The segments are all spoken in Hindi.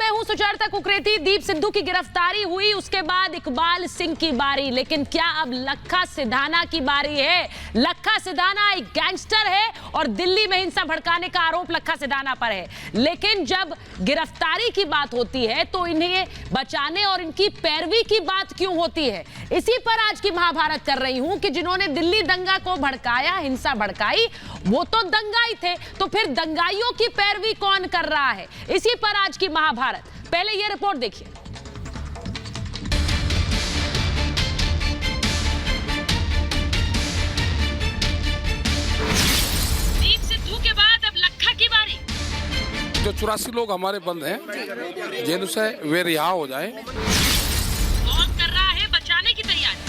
मैं हूं सुचेता कुकरेती। दीप सिद्धू की गिरफ्तारी हुई, उसके बाद इकबाल सिंह की बारी, लेकिन क्या अब लखा सिधाना की बारी है? लखा सिधाना एक गैंगस्टर है और दिल्ली में हिंसा भड़काने का आरोप लखा सिधाना पर है, लेकिन जब गिरफ्तारी की बात होती है तो इन्हें बचाने और इनकी पैरवी की बात क्यों होती है? इसी पर आज की महाभारत कर रही हूं कि जिन्होंने दिल्ली दंगा को भड़काया, हिंसा भड़काई, वो तो दंगाई थे, तो फिर दंगाइयों की पैरवी कौन कर रहा है? इसी पर आज की महाभारत। पहले ये रिपोर्ट देखिए। दीप सिद्धू के बाद अब लखा की बारी। जो 84 लोग हमारे बंद हैं, जेल से वे रिहा हो जाए। कौन कर रहा है बचाने की तैयारी?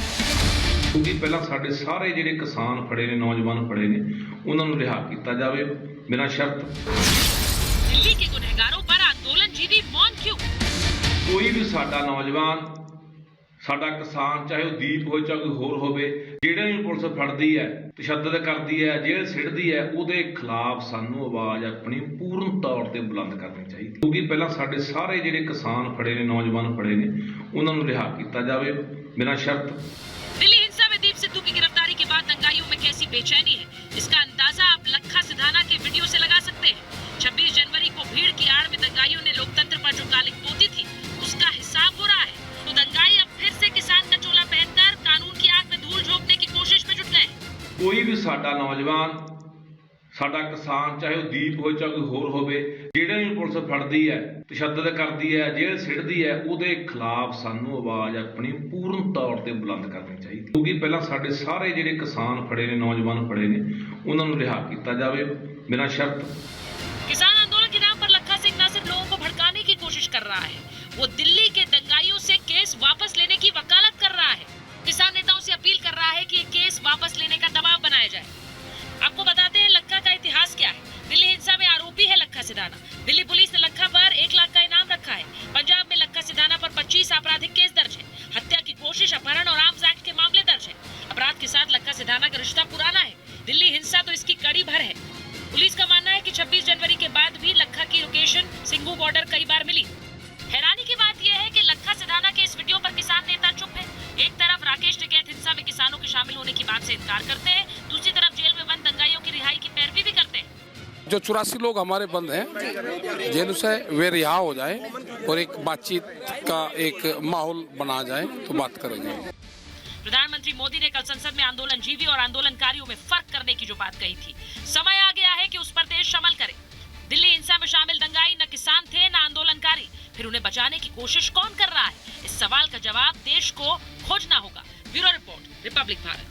क्योंकि पहला साढ़े सारे ਜਿਹੜੇ किसान फड़े ने, नौजवान फड़े ने, उन्होंने रिहा किया जाए बिना शर्त। दिल्ली के गुनहगारों पर आंदोलन जीवी मौन क्यों? कोई भी साडा नौजवान, साडा किसान, चाहे वो दीप हो चाहे कोई होर होवे, ਜਿਹੜੇ ਵੀ ਪੁਲਿਸ ਫੜਦੀ ਹੈ, ਤਸ਼ੱਦਦ ਕਰਦੀ ਹੈ, ਜੇਲ੍ਹ ਸਿੱਟਦੀ ਹੈ, ਉਹਦੇ ਖਿਲਾਫ ਸਾਨੂੰ ਆਵਾਜ਼ ਆਪਣੀ ਪੂਰਨ ਤੌਰ ਤੇ ਬੁਲੰਦ ਕਰਨੀ ਚਾਹੀਦੀ। ਕਿਉਂਕਿ ਪਹਿਲਾਂ ਸਾਡੇ ਸਾਰੇ ਜਿਹੜੇ ਕਿਸਾਨ ਫੜੇ ਨੇ, ਨੌਜਵਾਨ ਫੜੇ ਨੇ, ਉਹਨਾਂ ਨੂੰ ਰਿਹਾ ਕੀਤਾ ਜਾਵੇ ਬਿਨਾਂ शर्त। दिल्ली हिंसा में दीप सिद्धू की गिरफ्तारी के बाद दंगाइयों में कैसी बेचैनी है, इसका अंदाजा आप लखा सिधाना के वीडियो से लगा सकते हैं। 26 जनवरी को भीड़ की आड़ में दंगाइयों ने लोकतंत्र पर जो गालिब पोती थी, उसका हिसाब हो रहा है। तो दंगाई अब फिर से किसान का चोला पहनकर कानून की आग में धूल झोंकने की कोशिश में जुट गए। ਕੋਈ ਵੀ ਸਾਡਾ ਨੌਜਵਾਨ, ਸਾਡਾ ਕਿਸਾਨ, ਚਾਹੇ ਉਹ ਦੀਪ ਹੋਵੇ ਚਾਹੇ ਕੋਈ ਹੋਰ ਹੋਵੇ, ਜਿਹੜੇ ਵੀ ਪੁਲਿਸ ਫੜਦੀ ਹੈ, ਤਸ਼ੱਦਦ ਕਰਦੀ ਹੈ, ਜੇਲ੍ਹ ਸਿੱਟਦੀ ਹੈ, ਉਹਦੇ ਖਿਲਾਫ ਸਾਨੂੰ ਆਵਾਜ਼ ਆਪਣੀ ਪੂਰਨ ਤੌਰ ਤੇ ਬੁਲੰਦ ਕਰਨੀ ਚਾਹੀਦੀ। ਕਿਉਂਕਿ ਪਹਿਲਾਂ ਸਾਡੇ ਸਾਰੇ ਜਿਹੜੇ ਕਿਸਾਨ ਫੜੇ ਨੇ, नौजवान फड़े ने, ਉਹਨਾਂ ਨੂੰ ਰਿਹਾ ਕੀਤਾ ਜਾਵੇ बिना शर्त। किसान आंदोलन के नाम पर लखा सिंह न सिर्फ लोगों को भड़काने की कोशिश कर रहा है, वो दिल्ली के दंगाइयों से केस वापस लेने की वकालत कर रहा है। किसान नेताओं से अपील कर रहा है कि ये केस वापस लेने का दबाव बनाया जाए। आपको बताते हैं लखा का इतिहास क्या है। दिल्ली हिंसा में आरोपी है लखा सिधाना। दिल्ली पुलिस ने लखा पर 1 लाख का इनाम रखा है। पंजाब में लखा सिधाना पर 25 आपराधिक केस दर्ज है। हत्या की कोशिश, अपहरण और आर्म्स एक्ट के मामले दर्ज है। अपराध के साथ लखा सिधाना का रिश्ता पुराना है। दिल्ली हिंसा तो इसकी कड़ी भर है। पुलिस का मानना है कि 26 जनवरी के बाद भी लखा की लोकेशन सिंघू बॉर्डर कई बार मिली। हैरानी की बात यह है कि लखा सिधाना के इस वीडियो पर किसान नेता चुप है। एक तरफ राकेश टिकैत हिंसा में किसानों के शामिल होने की बात से इनकार करते हैं, दूसरी तरफ जेल में बंद दंगाइयों की रिहाई की पैरवी भी करते हैं। जो 84 लोग हमारे बंद हैं, जेल से वे रिहा हो जाए और एक बातचीत का एक माहौल बना जाए तो बात करेंगे। प्रधानमंत्री मोदी ने कल संसद में आंदोलन जीवी और आंदोलनकारियों में फर्क करने की जो बात कही थी, समय आ गया है कि उस पर देश अमल करे। दिल्ली हिंसा में शामिल दंगाई न किसान थे न आंदोलनकारी, फिर उन्हें बचाने की कोशिश कौन कर रहा है? इस सवाल का जवाब देश को खोजना होगा। Bureau report, Republic Bharat.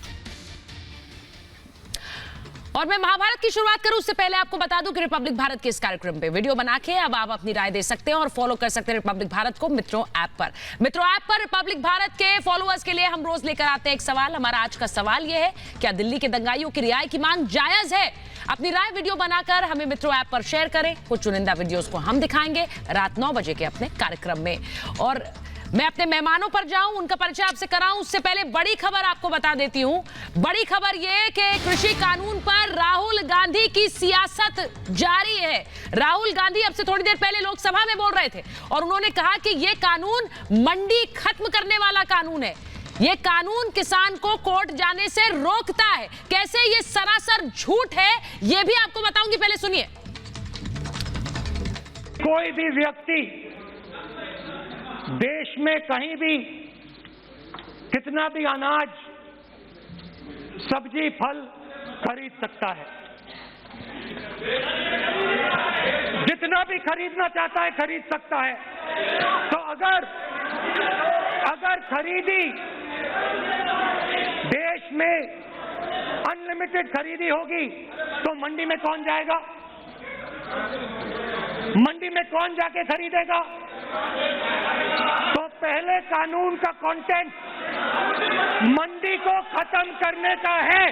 और मैं महाभारत की शुरुआत करूं उससे पहले आपको बता दूं कि रिपब्लिक भारत के इस कार्यक्रम पे वीडियो बना के अब आप अपनी राय दे सकते हैं और फॉलो कर सकते हैं रिपब्लिक भारत को मित्रों ऐप पर। मित्रों ऐप पर रिपब्लिक भारत के फॉलोअर्स के लिए हम रोज लेकर आते हैं एक सवाल। हमारा आज का सवाल यह है, क्या दिल्ली के दंगाइयों की रिहाई की मांग जायज है? अपनी राय वीडियो बनाकर हमें मित्रों ऐप पर शेयर करें। कुछ चुनिंदा वीडियोस को हम दिखाएंगे रात 9 बजे के अपने कार्यक्रम में। और मैं अपने मेहमानों पर जाऊं, उनका परिचय आपसे कराऊं उससे पहले बड़ी खबर आपको बता देती हूं। बड़ी खबर यह कि कृषि कानून पर राहुल गांधी की सियासत जारी है। राहुल गांधी अब से थोड़ी देर पहले लोकसभा में बोल रहे थे और उन्होंने कहा कि यह कानून मंडी खत्म करने वाला कानून है। यह कानून किसान को कोर्ट जाने से रोकता है। कैसे यह सरासर झूठ है यह भी आपको बताऊंगी, पहले सुनिए। कोई भी व्यक्ति देश में कहीं भी कितना भी अनाज, सब्जी, फल खरीद सकता है। जितना भी खरीदना चाहता है खरीद सकता है। तो अगर खरीदी देश में अनलिमिटेड खरीदी होगी तो मंडी में कौन जाएगा? मंडी में कौन जाके खरीदेगा? तो पहले कानून का कंटेंट मंडी को खत्म करने का है।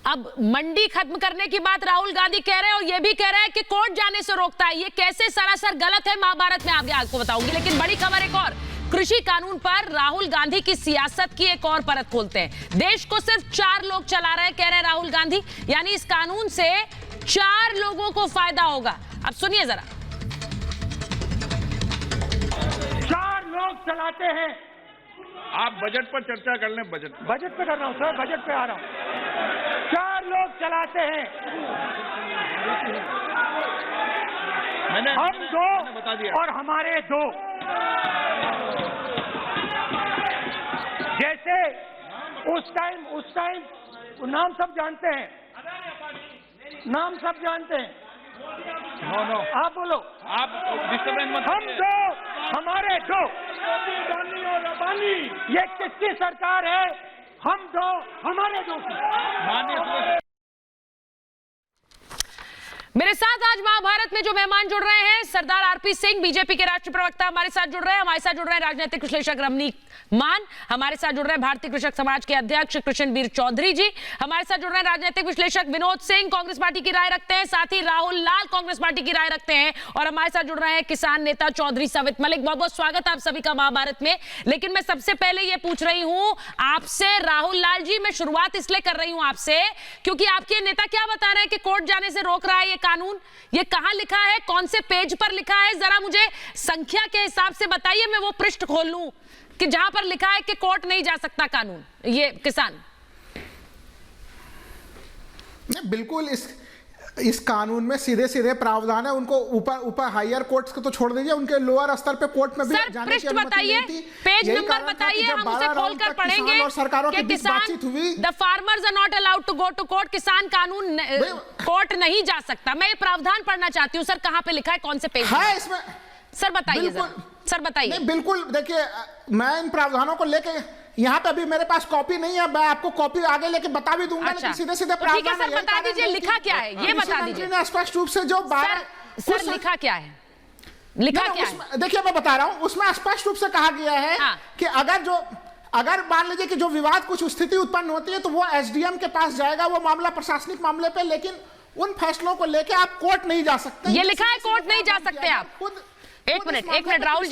अब मंडी खत्म करने की बात राहुल गांधी कह रहे हैं और यह भी कह रहे हैं कि कोर्ट जाने से रोकता है। ये कैसे सरासर गलत है महाभारत में आगे आपको बताऊंगी। लेकिन बड़ी खबर एक और, कृषि कानून पर राहुल गांधी की सियासत की एक और परत खोलते हैं। देश को सिर्फ 4 लोग चला रहे हैं, कह रहे हैं राहुल गांधी, यानी इस कानून से 4 लोगों को फायदा होगा। अब सुनिए जरा। 4 लोग चलाते हैं। आप बजट पर चर्चा कर लें। बजट पे कर रहा हूं सर, बजट पे आ रहा हूं। 4 लोग चलाते हैं, हम 2 बता दिया और हमारे 2। जैसे उस टाइम नाम सब जानते हैं, नाम सब जानते हैं। नो आप बोलो। आप डिस्टर्बेंस मत हम 2 हमारे 2। ये किसकी सरकार है? हम 2 हमारे 2 की। माननीय मेरे साथ आज महाभारत में जो मेहमान जुड़ रहे हैं, सरदार आरपी सिंह, बीजेपी के राष्ट्रीय प्रवक्ता हमारे साथ जुड़ रहे हैं। हमारे साथ जुड़ रहे हैं राजनीतिक विश्लेषक रमनीक मान, हमारे साथ जुड़ रहे हैं भारतीय कृषक समाज के अध्यक्ष कृष्णवीर चौधरी जी, हमारे साथ जुड़ रहे हैं राजनीतिक विश्लेषक विनोद सिंह, कांग्रेस पार्टी की राय रखते हैं, साथ ही राहुल लाल कांग्रेस पार्टी की राय रखते हैं, और हमारे साथ जुड़ रहे हैं किसान नेता चौधरी सवित मलिक। बहुत बहुत स्वागत है आप सभी का महाभारत में। लेकिन मैं सबसे पहले ये पूछ रही हूं आपसे, राहुल लाल जी, मैं शुरुआत इसलिए कर रही हूं आपसे क्योंकि आपके नेता क्या बता रहे हैं कि कोर्ट जाने से रोक रहा है ये कानून। ये कहां लिखा है, कौन से पेज पर लिखा है? जरा मुझे संख्या के हिसाब से बताइए, मैं वो पृष्ठ खोल लूं कि जहां पर लिखा है कि कोर्ट नहीं जा सकता कानून, ये किसान। बिल्कुल इस कानून में सीधे सीधे प्रावधान है। उनको ऊपर हायर कोर्ट्स को तो छोड़ दीजिए, उनके लोअर स्तर पे कोर्ट में भी जाने की अनुमति नहीं थी। पेज नंबर बताइए, हम उसे खोलकर पढ़ेंगे और सरकारों के बीच बातचीत हुई। The farmers are not allowed to go to court, किसान कानून कोर्ट नहीं जा सकता। मैं ये प्रावधान पढ़ना चाहती हूँ सर, कहाँ पे लिखा है, कौन से पेज है इसमें? सर बताइए, सर बताइए। बिल्कुल, देखिए मैं इन प्रावधानों को लेके यहाँ पे अभी मेरे पास कॉपी नहीं है, मैं आपको कॉपी आगे लेके बता भी दूंगा। अच्छा, लेकिन सीधे सीधे तो ठीक है सर, बता दीजिए लिखा क्या है, ये बता दीजिए। स्पष्ट रूप से जो सर लिखा क्या है, लिखा क्या है? देखिए मैं बता रहा हूँ, उसमें स्पष्ट रूप से कहा गया है कि अगर मान लीजिए कि जो विवाद कुछ स्थिति उत्पन्न होती है तो वो एसडीएम के पास जाएगा, वो मामला प्रशासनिक मामले पे, लेकिन उन फैसलों को लेके आप कोर्ट नहीं जा सकते। ये लिखा है कोर्ट नहीं जा सकते आप। एक मिनट राहुल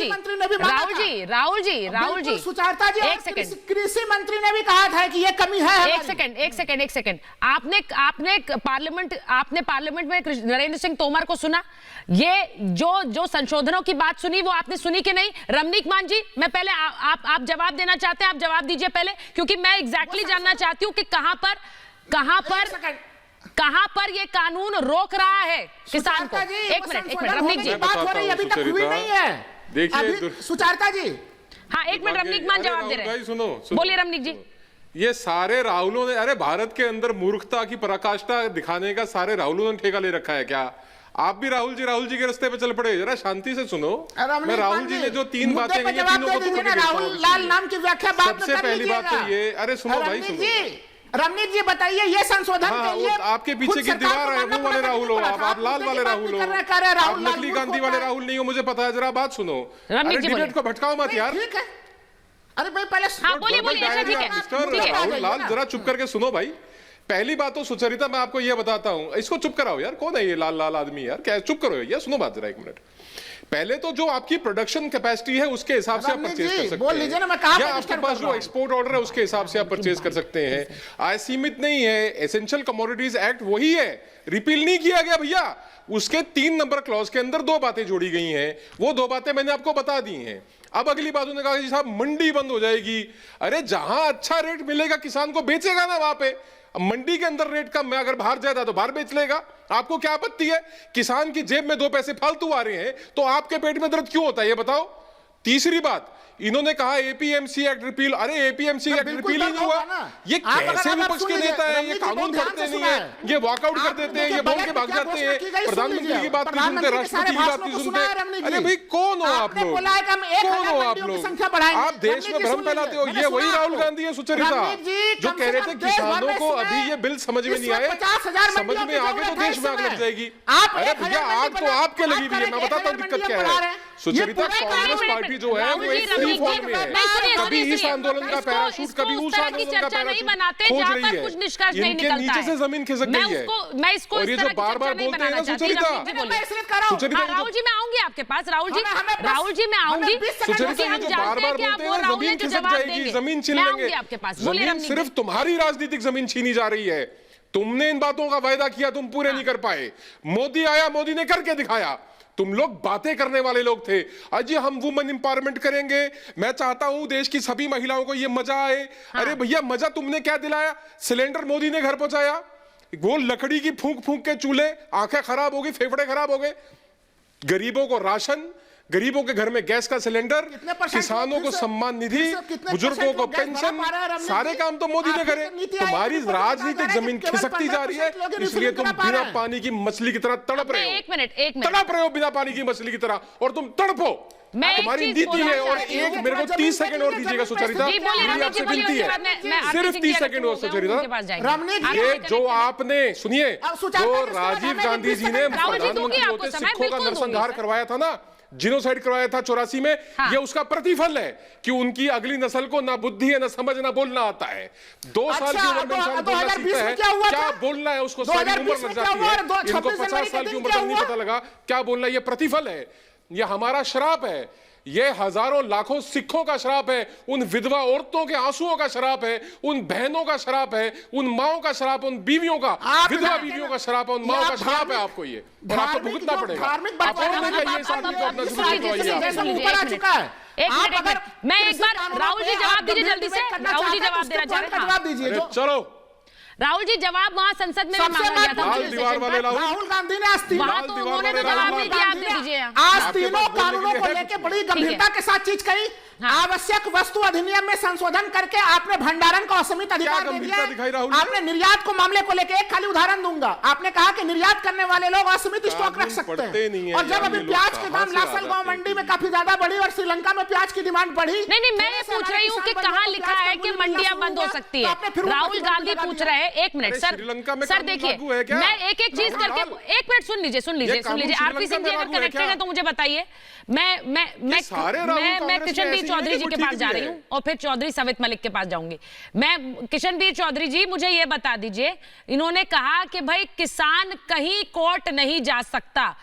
जी, सुचारता जी, एक सेकंड, कृषि मंत्री ने भी कहा था कि ये कमी है। एक सेकंड, आपने पार्लियामेंट में नरेंद्र सिंह तोमर को सुना? ये जो संशोधनों की बात सुनी वो आपने सुनी कि नहीं? रमनीक मान जी, मैं पहले आप जवाब देना चाहते हैं, आप जवाब दीजिए पहले, क्योंकि मैं एग्जैक्टली जानना चाहती हूँ कि कहां पर ये कानून रोक रहा है किसान को। एक मिनट रमनीक जी, बात हो रही है, अभी तक हुई नहीं है। देखिए सुचारता जी, हाँ एक मिनट, रमनीक मान जवाब दे रहे हैं। सुनो, बोलिए रमनीक जी। ये सारे राहुलों ने, अरे भारत के अंदर मूर्खता की पराकाष्ठा दिखाने का सारे राहुलों ने ठेका ले रखा है क्या? आप भी राहुल जी के रास्ते पे चल पड़े। जरा शांति से सुनो। मैं राहुल जी ने जो 3 बातें कही, तीनों को राहुल लाल नाम की व्याख्या सबसे पहली बात तो ये, अरे सुनो भाई, सुनो रमनीक जी बताइए, ये संशोधन के लिए आपके पीछे की दीवार है, वो वाले राहुल हो आप लाल वाले राहुल हो, आप नकली गांधी वाले राहुल नहीं हो, मुझे पता है। जरा बात सुनो, अरे डिबेट को भटकाओ मत यार। ठीक है, अरे भाई पहले बोलिए, ठीक है मिस्टर राहुल लाल, जरा चुप करके सुनो भाई। पहली बात तो सुचरिता, मैं आपको ये बताता हूं, इसको चुप कराओ यार। कौन है ये लाल आदमी यार? क्या चुप करो यार, सुनो बात जरा 1 मिनट। पहले तो जो आपकी प्रोडक्शन कैपेसिटी है उसके हिसाब से आप परचेज कर सकते हैं, या आपके पास जो एक्सपोर्ट ऑर्डर है उसके हिसाब से आप परचेज कर सकते हैं। असीमित नहीं है। एसेंशियल कमोडिटीज एक्ट वही है, रिपील नहीं किया गया भैया। उसके 3 नंबर क्लॉज के अंदर 2 बातें जोड़ी गई हैं, वो 2 बातें मैंने आपको बता दी हैं। अब अगली बात उन्होंने कहा कि साहब मंडी बंद हो जाएगी। अरे जहां अच्छा रेट मिलेगा किसान को बेचेगा ना वहां पे। मंडी के अंदर रेट कम है, अगर बाहर जाता तो बाहर बेच लेगा। आपको क्या आपत्ति है? किसान की जेब में 2 पैसे फालतू आ रहे हैं तो आपके पेट में दर्द क्यों होता है ये बताओ। तीसरी बात, इन्होंने कहा एपीएमसी एक्ट रिपील। अरे एपीएमसी एक्ट रिपील ही नहीं हुआ। ये कैसे विपक्ष के नेता है? ये कानून पढ़ते नहीं है, ये वॉकआउट कर देते हैं, ये बोल के भाग जाते हैं। प्रधानमंत्री की बात नहीं सुनते, राष्ट्रपति की बात नहीं सुनते। अरे भाई कौन हो आप लोग? कौन हो आप लोग? आप देश में भ्रम फैलाते हो। ये वही राहुल गांधी है सुचरिता, जो कह रहे थे किसानों को अभी ये बिल समझ में नहीं आए, समझ में आगे तो देश में आग लग जाएगी। अरे भैया आग तो आपके लगी हुई है, मैं बताता हूँ दिक्कत क्या है। सुचरिता, कांग्रेस पार्टी जो है वो एक फ्री फॉल में है। कभी इस आंदोलन का पैराशूट, कभी उस आंदोलन का पैराशूट खोज रही है। इनके नीचे से जमीन खिसक गई है। और ये जो बार बार बोलते हैं ना सुचरिता, राहुल जी मैं आऊंगी आपके पास। राहुल जी मैं आऊंगी। सुचरिता ये जो बार बार बोलते हैं ना जमीन खिसक जाएगी, जमीन छीन लेंगे। जमीन सिर्फ तुम्हारी राजनीतिक जमीन छीनी जा रही है। तुमने इन बातों का वायदा किया, तुम पूरे नहीं कर पाए। मोदी आया, मोदी ने करके दिखाया। तुम लोग बातें करने वाले लोग थे। अजी हम वुमेन एम्पावरमेंट करेंगे, मैं चाहता हूं देश की सभी महिलाओं को ये मजा आए। अरे भैया मजा तुमने क्या दिलाया? सिलेंडर मोदी ने घर पहुंचाया, वो लकड़ी की फूंक फूंक के चूल्हे, आंखें खराब हो गई, फेफड़े खराब हो गए। गरीबों को राशन, गरीबों के घर में गैस का सिलेंडर, किसानों को सम्मान निधि, बुजुर्गों को पेंशन, सारे काम तो मोदी ने करे। तुम्हारी राजनीतिक जमीन खिसकती जा रही है, इसलिए तुम बिना पानी की मछली की तरह तड़प रहे हो। एक मिनट तड़प रहे हो बिना पानी की मछली की तरह, और तुम तड़पो। तुम्हारी नीति है। और एक मेरे को 30 सेकंड और दीजिएगा सुचरिता, मेरी आपसे विनती है, सिर्फ 30 सेकंड और सुचरिता। ये जो आपने सुनिए, जो राजीव गांधी जी ने प्रधानमंत्री होते सिखों का नरसंहार करवाया था ना, जिनोसाइड करवाया था 84 में, ये उसका प्रतिफल है कि उनकी अगली नस्ल को ना बुद्धि है, ना समझ, ना बोलना आता है। 2 साल की उम्र में इंसान बोलना सीखता है, क्या बोलना है उसको सारी उम्र लग जाती है। इनको 50 साल की उम्र तक नहीं पता लगा क्या बोलना। ये प्रतिफल है, ये हमारा श्राप है, ये हजारों लाखों सिखों का श्राप है, उन विधवा औरतों के आंसुओं का श्राप है, उन बहनों का श्राप है, उन माओं का श्राप, उन बीवियों का, विधवा बीवियों का श्राप है, उन माओं का श्राप है आपको ये, और आपको भुगतना पड़ेगा। आप और नहीं कहिए इस आदमी को अपना जुर्म करवाइए। मैं एक बार राहुल जी जवाब दीजिए जल्दी से। राहुल जी जवाब देना चाह रहे हैं। चलो राहुल जी जवाब वहां संसद में भी मांगा गया था। राहुल गांधी ने वहां तो उन्होंने तो जवाब नहीं दिया, आप दे दीजिए। आज तीनों कानूनों को लेकर बड़ी गंभीरता के साथ चीज कही। आवश्यक वस्तु अधिनियम में संशोधन करके आपने भंडारण को असीमित अधिकार दे दिया। आपने निर्यात को मामले को लेकर एक खाली उदाहरण दूंगा, आपने कहा कि निर्यात करने वाले लोग असीमित स्टॉक रख सकते हैं। और जब अभी प्याज के दाम लासलगांव मंडी में काफी ज्यादा बढ़ी और श्रीलंका में प्याज की डिमांड बढ़ी। नहीं, मैं ये पूछ रही हूँ कि कहाँ लिखा है कि मंडियां बंद हो सकती है। राहुल गांधी पूछ रहे हैं। एक मिनट सर देखिए, मैं एक एक चीज करके, एक मिनट सुन लीजिए। आरपी सिंह जी अगर कनेक्टेड है तो मुझे बताइए। मैं किशनवीर चौधरी जी के पास जा रही हूँ और फिर चौधरी सवित मलिक के पास जाऊंगी। मैं किशनवीर चौधरी जी, मुझे ये बता दीजिए, इन्होंने कहा कि भाई किसान कहीं कोर्ट नहीं जा सकता।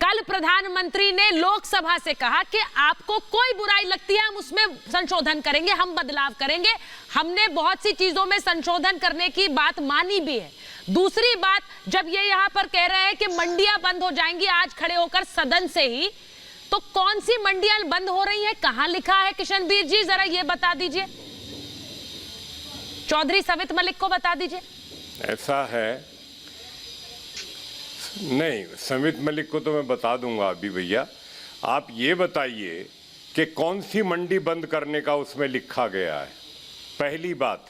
कल प्रधानमंत्री ने लोकसभा से कहा कि आपको कोई बुराई लगती है हम उसमें संशोधन करेंगे, हम बदलाव करेंगे। हमने बहुत सी चीजों में संशोधन करने की बात मानी भी है। दूसरी बात, जब ये यहां पर कह रहे हैं कि मंडियां बंद हो जाएंगी आज खड़े होकर सदन से ही, तो कौन सी मंडियां बंद हो रही हैं, कहां लिखा है? किशनवीर जी जरा ये बता दीजिए, चौधरी सवित मलिक को बता दीजिए। ऐसा है नहीं, समित मलिक को तो मैं बता दूंगा अभी। भैया आप ये बताइए कि कौन सी मंडी बंद करने का उसमें लिखा गया है। पहली बात,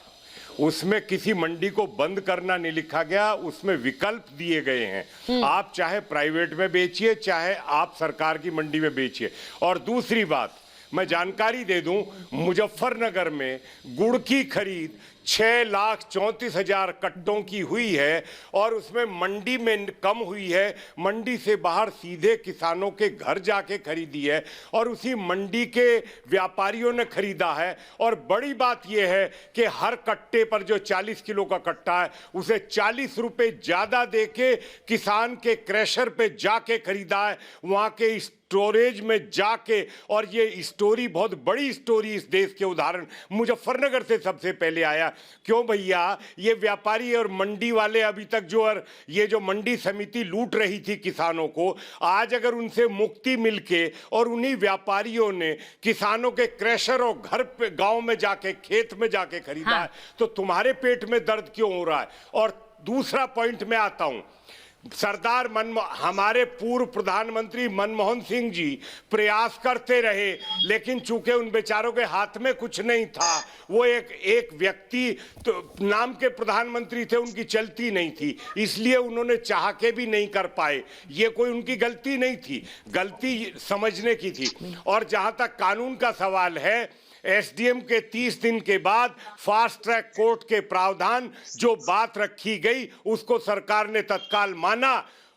उसमें किसी मंडी को बंद करना नहीं लिखा गया, उसमें विकल्प दिए गए हैं। आप चाहे प्राइवेट में बेचिए, चाहे आप सरकार की मंडी में बेचिए। और दूसरी बात मैं जानकारी दे दूं, मुजफ्फरनगर में गुड़ की खरीद 6,34,000 कट्टों की हुई है और उसमें मंडी में कम हुई है। मंडी से बाहर सीधे किसानों के घर जाके खरीदी है और उसी मंडी के व्यापारियों ने खरीदा है। और बड़ी बात यह है कि हर कट्टे पर जो 40 किलो का कट्टा है उसे 40 रुपए ज्यादा देके किसान के क्रैशर पे जाके खरीदा है, वहां के स्टोरेज में जाके। और ये स्टोरी बहुत बड़ी स्टोरी इस देश के उदाहरण मुजफ्फरनगर से सबसे पहले आया। क्यों भैया, ये व्यापारी और मंडी वाले अभी तक ये जो मंडी समिति लूट रही थी किसानों को, आज अगर उनसे मुक्ति मिलके और उन्हीं व्यापारियों ने किसानों के क्रैशर और घर पे गांव में जाके खेत में जाके खरीदा है, तो तुम्हारे पेट में दर्द क्यों हो रहा है? और दूसरा पॉइंट में आता हूं, हमारे पूर्व प्रधानमंत्री मनमोहन सिंह जी प्रयास करते रहे, लेकिन चूंकि उन बेचारों के हाथ में कुछ नहीं था, वो एक व्यक्ति तो नाम के प्रधानमंत्री थे, उनकी चलती नहीं थी, इसलिए उन्होंने चाह के भी नहीं कर पाए। ये कोई उनकी गलती नहीं थी, गलती समझने की थी। और जहां तक कानून का सवाल है, एसडीएम के 30 दिन के बाद फास्ट ट्रैक कोर्ट के प्रावधान जो बात रखी गई उसको सरकार ने तत्काल माना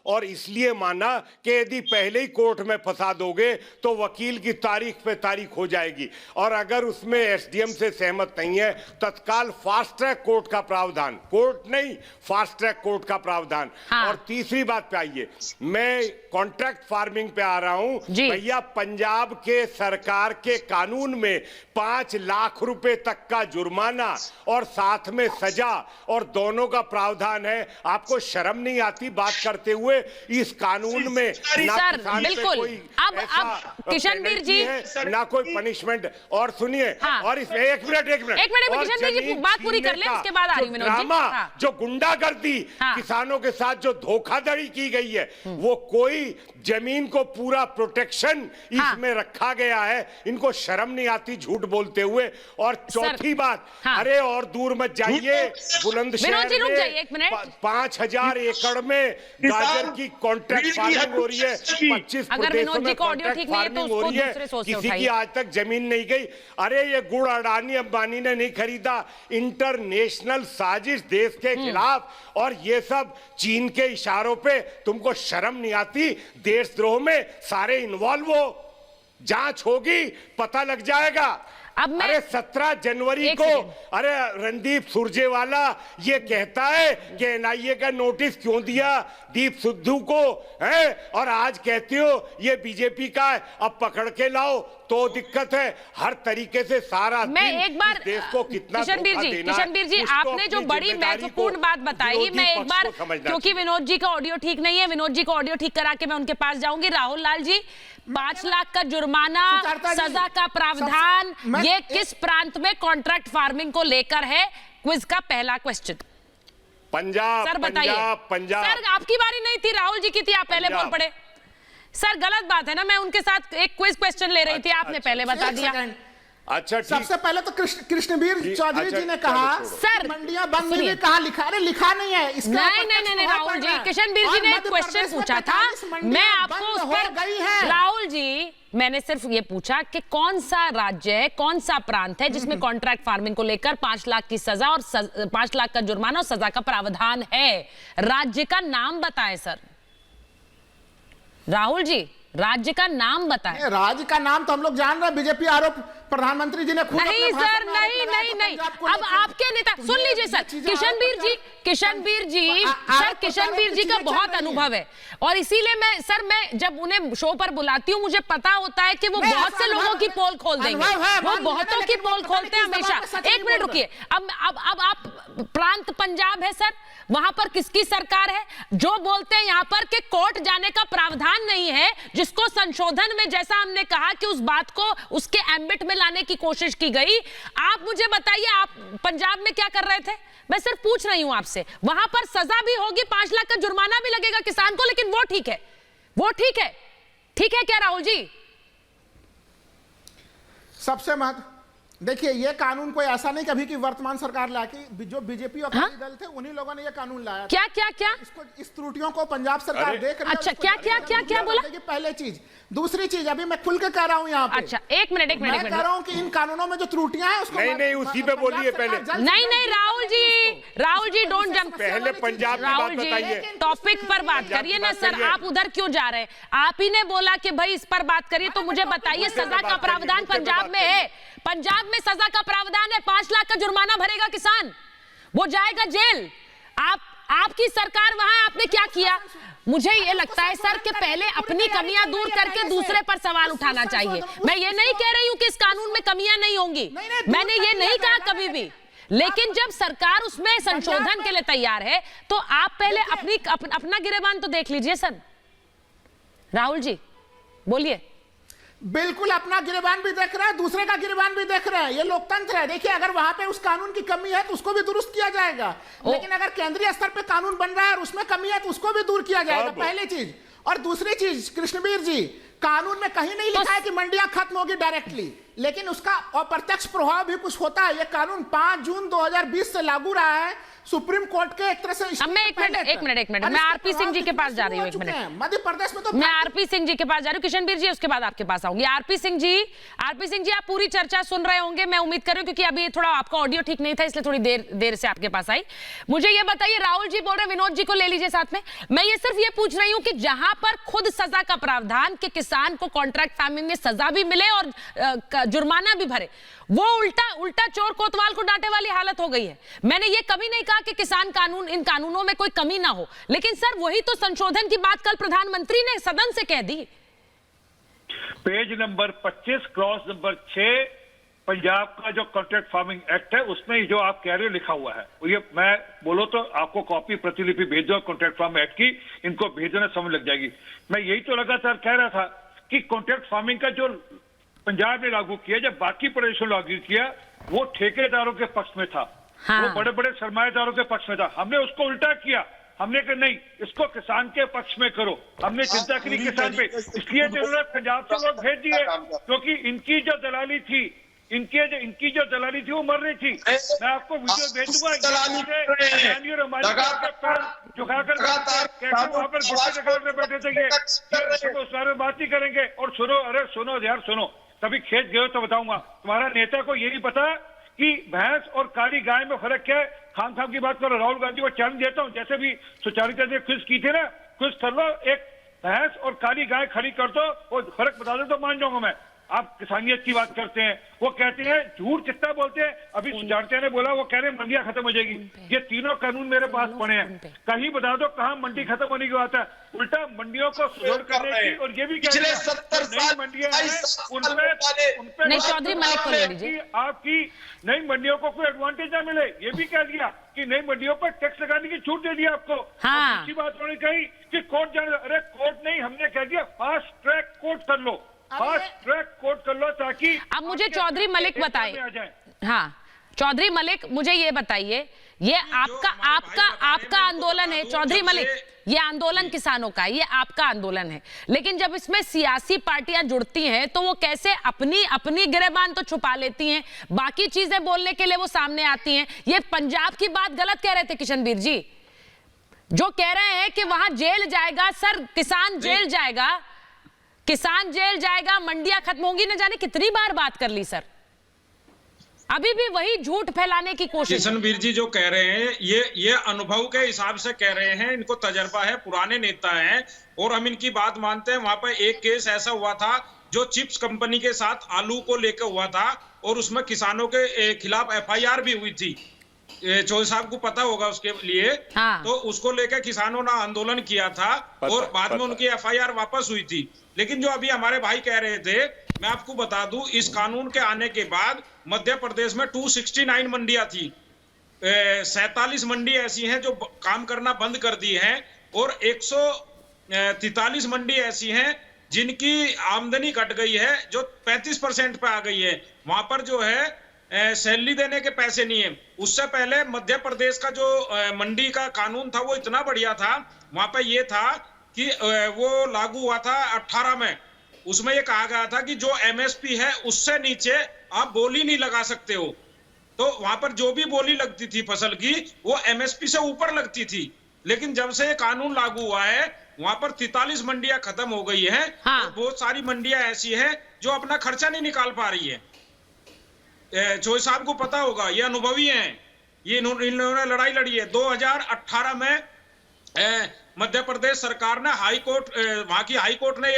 और इसलिए माना कि यदि पहले ही कोर्ट में फंसा दोगे तो वकील की तारीख पे तारीख हो जाएगी, और अगर उसमें एसडीएम से सहमत नहीं है तत्काल फास्ट ट्रैक कोर्ट का प्रावधान, कोर्ट नहीं फास्ट ट्रैक कोर्ट का प्रावधान। हाँ। और तीसरी बात पे आइए, मैं कॉन्ट्रैक्ट फार्मिंग पे आ रहा हूं भैया। पंजाब के सरकार के कानून में 5 लाख रुपए तक का जुर्माना और साथ में सजा और दोनों का प्रावधान है। आपको शर्म नहीं आती बात करते हुए इस कानून में? ना सर, किसान पे बिल्कुल। कोई अब ऐसा किशनवीर जी है, ना कोई पनिशमेंट। और सुनिए, हाँ। और इसमें एक मिनट में किशनवीर जी बात पूरी कर ले, उसके बाद आ रही विनोद जी। हाँ। जो गुंडागर्दी किसानों के साथ जो धोखाधड़ी की गई है, वो कोई जमीन को पूरा प्रोटेक्शन इसमें रखा गया है। इनको शर्म नहीं आती झूठ बोलते हुए। और चौथी बात, अरे और दूर मत जाइए, बुलंदशहर में 5000 एकड़ में गाजर की कॉन्ट्रैक्ट फार्मिंग हो रही है, 25 प्रदेशों में कॉन्ट्रैक्ट फार्मिंग हो रही है, किसी की आज तक जमीन नहीं गई। अरे ये गुड़ अडानी अंबानी ने नहीं खरीदा, इंटरनेशनल साजिश देश के खिलाफ, और ये सब चीन के इशारों पे तुमको शर्म नहीं आती? देशद्रोह में सारे इन्वॉल्व हो, जांच होगी, पता लग जाएगा। अरे 17 जनवरी को अरे रणदीप सुरजेवाला ये कहता है कि एनआईए का नोटिस क्यों दिया दीप सिद्धू को, है? और आज कहते हो ये बीजेपी का है, अब पकड़ के लाओ तो दिक्कत है। हर तरीके से सारा मैं एक बार देश को कितना किशनवीर जी आपने जो बड़ी महत्वपूर्ण बात बताई, मैं एक बार, क्योंकि विनोद जी का ऑडियो ठीक नहीं है, विनोद जी को ऑडियो ठीक करा के मैं उनके पास जाऊंगी। राहुल लाल जी, 5 लाख का जुर्माना, सजा का प्रावधान, ये किस प्रांत में कॉन्ट्रैक्ट फार्मिंग को लेकर है? क्विज का पहला क्वेश्चन। पंजाब। सर बताइए। पंजाब। सर आपकी बारी नहीं थी, राहुल जी की थी, आप पहले बोल पड़े। सर गलत बात है ना, मैं उनके साथ एक क्विज क्वेश्चन ले रही थी, आपने पहले बता दिया। अच्छा, सबसे पहले तो कृष्णवीर चौधरी जी ने कहा सर मंडियां बंद नहीं, कहा लिखा, अरे लिखा नहीं है इसका। नहीं राहुल जी, किशनवीर जी ने एक क्वेश्चन पूछा था, मैं आपको उस पर, राहुल जी मैंने सिर्फ ये पूछा कि कौन सा राज्य है, कौन सा प्रांत है जिसमें कॉन्ट्रैक्ट फार्मिंग को लेकर 5 लाख की सजा और 5 लाख का जुर्माना और सजा का प्रावधान है। राज्य का नाम बताएं सर। राहुल जी राज्य का नाम बताएं। राज्य का नाम तो हम लोग जान रहे हैं, बीजेपी आरोप प्रधानमंत्री जी ने खुद नहीं सर, नहीं। अब आपके नेता सुन लीजिए सर, किशनवीर जी का बहुत अनुभव है, और इसीलिए मैं जब उन्हें शो पर बुलाती हूँ, मुझे पता होता है कि वो बहुत से लोगों की पोल खोल देंगे, वो बहुतों की पोल खोलते हैं हमेशा। एक मिनट रुकिए, अब आप प्रांत पंजाब है सर, वहां पर किसकी सरकार है? जो बोलते हैं यहां पर कि कोर्ट जाने का प्रावधान नहीं है, जिसको संशोधन में, जैसा हमने कहा कि उस बात को उसके एम्बिट में लाने की कोशिश की गई। आप मुझे बताइए, आप पंजाब में क्या कर रहे थे? मैं सिर्फ पूछ रही हूं आपसे। वहां पर सजा भी होगी, 5 लाख का जुर्माना भी लगेगा किसान को, लेकिन वो ठीक है, ठीक है क्या राहुल जी? सबसे महत्व देखिए, ये कानून कोई ऐसा नहीं कभी की वर्तमान सरकार लाके, जो बीजेपी और अकाली दल थे उन्हीं लोगों ने ये कानून लाया। क्या इसको, इस त्रुटियों को पंजाब सरकार देख रही है। अच्छा, क्या बोला? पहले चीज, दूसरी चीज, अभी मैं खुल के कह रहा हूं यहाँ पे। अच्छा, एक मिनट मैं कह रहा हूं कि इन कानूनों में जो त्रुटियां हैं उसको नहीं उसी पे बोलिए पहले। नहीं राहुल जी डोंट जंप। पहले पंजाब की बात बताइए, टॉपिक पर बात करिए ना सर, आप उधर क्यों जा रहे हैं? आप ही ने बोला कि भाई इस पर बात करिए, तो मुझे बताइए सजा का प्रावधान पंजाब में है, पंजाब में सजा का प्रावधान है, 5 लाख का जुर्माना भरेगा किसान, वो जाएगा जेल। आपकी सरकार वहां है, आपने क्या किया? मुझे ये लगता है सर कि पहले अपनी कमियां दूर करके दूसरे पर सवाल उठाना चाहिए। मैं ये नहीं कह रही हूं कि इस कानून में कमियां नहीं होंगी, मैंने ये नहीं कहा कभी भी, लेकिन जब सरकार उसमें संशोधन के लिए तैयार है तो आप पहले अपना गिरेबान तो देख लीजिए सर। राहुल जी बोलिए। बिल्कुल अपना गिरेबान भी देख रहा है, दूसरे का गिरेबान भी देख रहा है, ये लोकतंत्र है। देखिए, अगर वहां पे उस कानून की कमी है तो उसको भी दुरुस्त किया जाएगा, लेकिन अगर केंद्रीय स्तर पे कानून बन रहा है और उसमें कमी है तो उसको भी दूर किया जाएगा, पहली चीज। और दूसरी चीज, कृष्णवीर जी, कानून में कहीं नहीं लिखा है कि मंडियां खत्म होगी डायरेक्टली, लेकिन उसका अप्रत्यक्ष प्रभाव भी कुछ होता है। ये कानून 5 जून 2020 से लागू रहा है, सुप्रीम कोर्ट के एक तरह से। अब मैं एक मिनट मैं आरपी सिंह जी के पास जा रही हूँ। एक मिनट, मध्य प्रदेश में तो मैं आरपी सिंह जी के पास जा रही हूँ। किशनवीर जी, उसके बाद आपके पास आऊंगी। आरपी सिंह जी आप पूरी चर्चा सुन रहे होंगे, मैं उम्मीद कर रही हूँ, क्योंकि अभी थोड़ा आपका ऑडियो ठीक नहीं था, इसलिए थोड़ी देर से आपके पास आई। मुझे ये बताइए, राहुल जी बोल रहे हैं विनोद जी को ले लीजिए साथ में। मैं ये सिर्फ ये पूछ रही हूँ कि जहां पर खुद सजा का प्रावधान कि किसान को कॉन्ट्रैक्ट फार्मिंग में सजा भी मिले और जुर्माना भी भरे, वो उल्टा चोर कोतवाल को डांटे वाली हालत हो गई है। मैंने ये कभी नहीं कहा कि किसान कानून, इन कानूनों में कोई कमी ना हो, लेकिन सर वही तो संशोधन की बात कल प्रधानमंत्री ने सदन से कह दी। Page number 25 clause number 6 Punjab का जो कॉन्ट्रैक्ट फार्मिंग एक्ट है, उसमें जो आप कह रहे हो लिखा हुआ है, ये मैं बोलो तो आपको कॉपी प्रतिलिपि भेज दो कॉन्ट्रैक्ट फार्मिंग एक्ट की, इनको भेजने समय लग जाएगी। मैं यही तो लगातार कह रहा था कि कॉन्ट्रैक्ट फार्मिंग का जो पंजाब ने लागू किया, जब बाकी प्रदेशों ने लागू किया, वो ठेकेदारों के पक्ष में था। हाँ। वो बड़े बड़े सरमाएदारों के पक्ष में था। हमने उसको उल्टा किया, हमने कहा नहीं, इसको किसान के पक्ष में करो। हमने चिंता करी किसान पे, इसलिए जरूरत पंजाब से लोग भेज दिए, क्योंकि इनकी जो दलाली थी, इनकी जो दलाली थी वो मर रही थी। मैं आपको वीडियो भेज दूंगा, झुकाकर कैसे वहां पर गुस्से में बैठे थे, उस बारे में बात नहीं करेंगे। और सुनो, अरे सुनो यार सुनो, कभी खेत गए तो बताऊंगा। तुम्हारा नेता को ये नहीं पता कि भैंस और काली गाय में फर्क क्या है? खाम की बात करो। राहुल गांधी को चैलेंज देता हूं, जैसे भी सुचारिता ने क्विज की थी ना, क्विज कर लो, एक भैंस और काली गाय खड़ी कर दो, वो फर्क बता दो तो मान जाऊंगा मैं। आप किसानियत की बात करते हैं, वो कहते हैं झूठ कितना बोलते हैं। अभी सुचारिता ने बोला, वो कह रहे हैं मंडियां खत्म हो जाएगी। ये तीनों कानून मेरे पास पड़े हैं, कहीं बता दो कहां मंडी खत्म होने की बात है। उल्टा मंडियों को सुधार करने की, और ये भी पिछले 70 साल मंडियां हैं उनपे नहीं, चौधरी मलिक को ले लीजिए। आपकी नई मंडियों को कोई एडवांटेज ना मिले, ये भी कह दिया कि नई मंडियों पर टैक्स लगाने की छूट दे दिया आपको। हाँ। दूसरी बात उन्होंने कही कि कोर्ट जाने, अरे कोर्ट नहीं, हमने कह दिया फास्ट ट्रैक कोर्ट कर लो, फास्ट ट्रैक कोर्ट कर लो, ताकि अब मुझे चौधरी मलिक बताइए। हाँ, चौधरी मलिक मुझे ये बताइए, ये आपका आंदोलन है चौधरी मलिक, ये आंदोलन किसानों का, ये आपका आंदोलन है, लेकिन जब इसमें सियासी पार्टियां जुड़ती हैं तो वो कैसे अपनी गिरेबान तो छुपा लेती हैं, बाकी चीजें बोलने के लिए वो सामने आती हैं। ये पंजाब की बात गलत कह रहे थे किशनवीर जी, जो कह रहे हैं कि वहां जेल जाएगा। सर, किसान जेल जाएगा, किसान जेल जाएगा, मंडियां खत्म होंगी, न जाने कितनी बार बात कर ली सर, अभी भी वही झूठ फैलाने की कोशिश। किशनवीर जी जो कह रहे हैं, ये अनुभव के हिसाब से कह रहे हैं, इनको तजर्बा है, पुराने नेता हैं और हम इनकी बात मानते हैं। वहां पर एक केस ऐसा हुआ था जो चिप्स कंपनी के साथ आलू को लेकर हुआ था, और उसमें किसानों के खिलाफ FIR भी हुई थी। चौधरी साहब को पता होगा उसके लिए। हाँ। तो उसको लेकर किसानों ने आंदोलन किया था, और बाद में उनकी FIR वापस हुई थी। लेकिन जो अभी हमारे भाई कह रहे थे, मैं आपको बता दूं, इस कानून के आने के बाद मध्य प्रदेश में 269 मंडियां थी, 47 मंडी ऐसी हैं जो काम करना बंद कर दी हैं, और 143 मंडी ऐसी हैं जिनकी आमदनी घट गई है, जो 35% पे आ गई है। वहां पर जो है सैलरी देने के पैसे नहीं है। उससे पहले मध्य प्रदेश का जो मंडी का कानून था वो इतना बढ़िया था, वहां पर ये था कि वो लागू हुआ था 18 में। उसमें ये कहा गया था कि जो MSP है उससे नीचे आप बोली नहीं लगा सकते हो। तो वहां पर जो भी बोली लगती थी फसल की, वो MSP से ऊपर लगती थी। लेकिन जब से ये कानून लागू हुआ है, वहां पर 43 मंडियां खत्म हो गई हैं। हाँ। और बहुत सारी मंडियां ऐसी हैं जो अपना खर्चा नहीं निकाल पा रही है। चौधरी साहब को पता होगा, ये अनुभवी हैं, ये इन्होंने लड़ाई लड़ी है। 2018 में मध्य प्रदेश सरकार ने हाई कोर्ट, वहां की हाई कोर्ट ने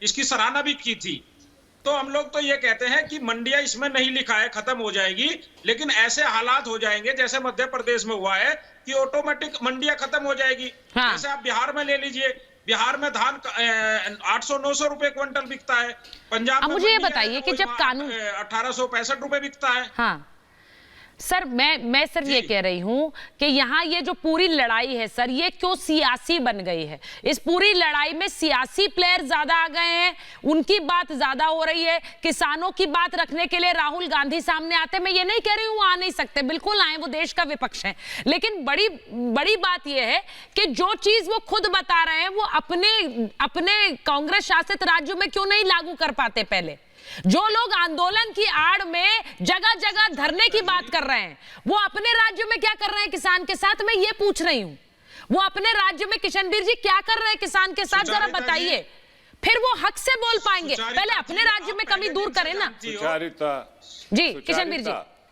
इसकी सराहना भी की थी। तो हम लोग तो ये कहते हैं कि मंडियां इसमें नहीं लिखा है खत्म हो जाएगी, लेकिन ऐसे हालात हो जाएंगे जैसे मध्य प्रदेश में हुआ है कि ऑटोमेटिक मंडियां खत्म हो जाएगी। हाँ। जैसे आप बिहार में ले लीजिए, बिहार में धान 800-900 रुपए क्विंटल बिकता है। पंजाब में मुझे ये बताइए कि जब कानून 1865 रुपए बिकता है। हाँ सर, मैं सिर्फ ये कह रही हूं कि यहाँ ये जो पूरी लड़ाई है सर, ये क्यों सियासी बन गई है? इस पूरी लड़ाई में सियासी प्लेयर ज्यादा आ गए हैं, उनकी बात ज्यादा हो रही है। किसानों की बात रखने के लिए राहुल गांधी सामने आते, मैं ये नहीं कह रही हूँ आ नहीं सकते, बिल्कुल आए, वो देश का विपक्ष है, लेकिन बड़ी बात यह है कि जो चीज वो खुद बता रहे हैं वो अपने कांग्रेस शासित राज्यों में क्यों नहीं लागू कर पाते पहले? जो लोग आंदोलन की आड़ में जगह जगह धरने की बात कर रहे हैं, वो अपने राज्य में क्या कर रहे हैं किसान के साथ, मैं ये पूछ रही हूं। वो अपने राज्य में किशनवीर जी क्या कर रहे हैं किसान के साथ, जरा बताइए, फिर वो हक से बोल पाएंगे। पहले अपने राज्य में कमी दूर करें ना। सुचारिता जी किशनवीर जी।